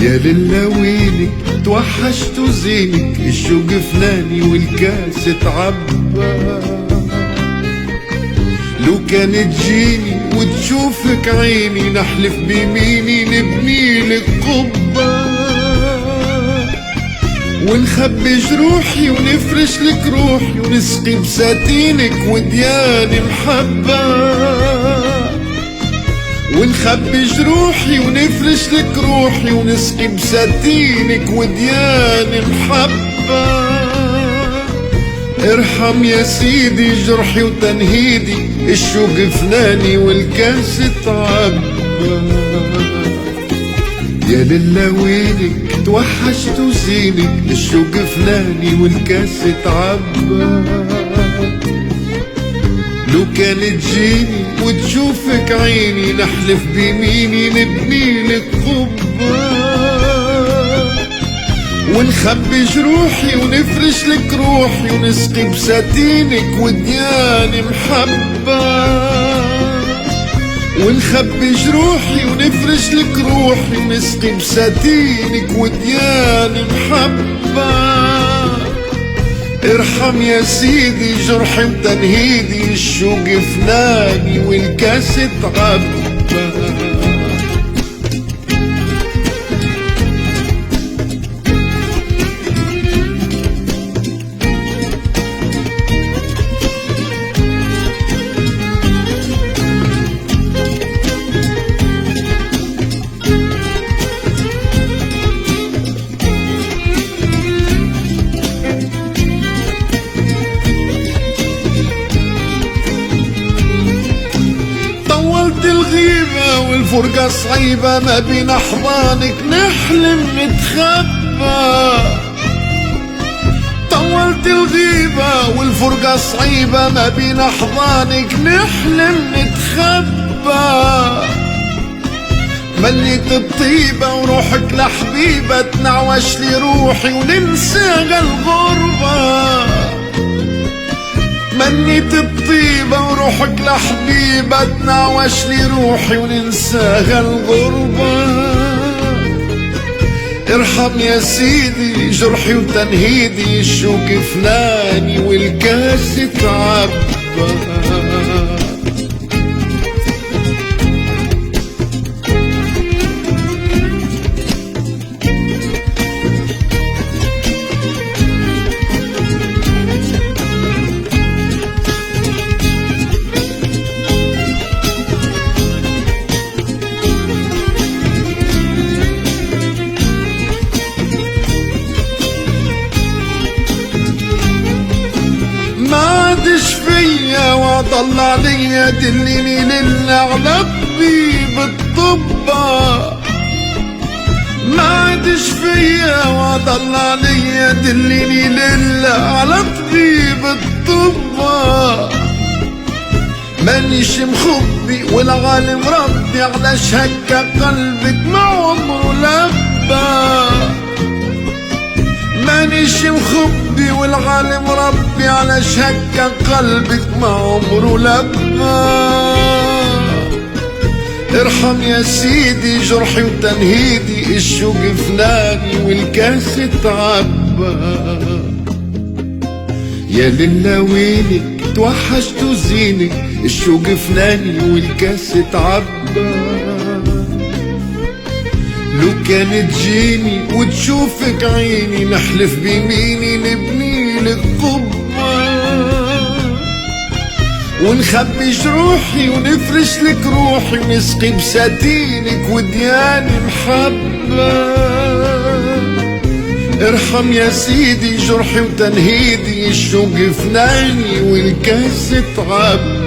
يا للويلك توحشت زينك، الشوق فناني والكاس اتعبى. لو كانت تجيني وتشوفك عيني، نحلف بيميني نبني لك قبة، ونخبي جروحي ونفرش لك روحي، ونسقي بساتينك ودياني محبة. ونخبي جروحي ونفرش لك روحي، ونسقي بساتينك ودياني محبة. ارحم يا سيدي جرحي وتنهيدي، الشوق فناني والكاس اتعبى. يا للويلك توحشت زينك، الشوق فناني والكاس اتعبى. لو كانت تجيني وتشوفك عيني، نحلف بيميني نبني لك قبة، ونخبي جروحي ونفرش لك روحي، ونسقي بساتينك ودياني محبة. ونخبي جروحي ونفرش لك روحي، ونسقي بساتينك ودياني محبة. ارحم يا سيدي جرحي وتنهيدي، الشوق فناني والكاس اتعبى. الغيبة والفرقة صعيبة، ما بين أحضانك نحلم نتخبى. طولت الغيبة والفرقة صعيبة، ما بين أحضانك نحلم نتخبى. مليت الطيبة وروحك لحبيبة، تنعوش لي روحي وننسى الغربة. منيت الطيبة وروحك لحبيبة، تنعوش لي روحي وننساها الغربة. ارحم يا سيدي جرحي وتنهيدي، الشوق فناني والكاس اتعبى. ما عادش فيا وضل عليا، دليني لله على طبيب الطبة. ما عادش فيا وضل عليا، دليني لله على طبيب الطبة. مانيش مخبي والعالم ربي، علاش هكا قلبك ما عمره لبى. مانيش مخبي والعالم ربي، علاش هكا قلبك ما عمره لبى. ارحم يا سيدي جرحي وتنهيدي، الشوق فناني والكاس اتعبى. يا للويلك توحشت زينك، الشوق فناني والكاس اتعبى. لو كانت تجيني وتشوفك عيني، نحلف بيميني نبني لك قبة، ونخبي جروحي ونفرش لك روحي، ونسقي بساتينك ودياني محبة. ارحم يا سيدي جرحي وتنهيدي، الشوق فناني والكاس اتعبى.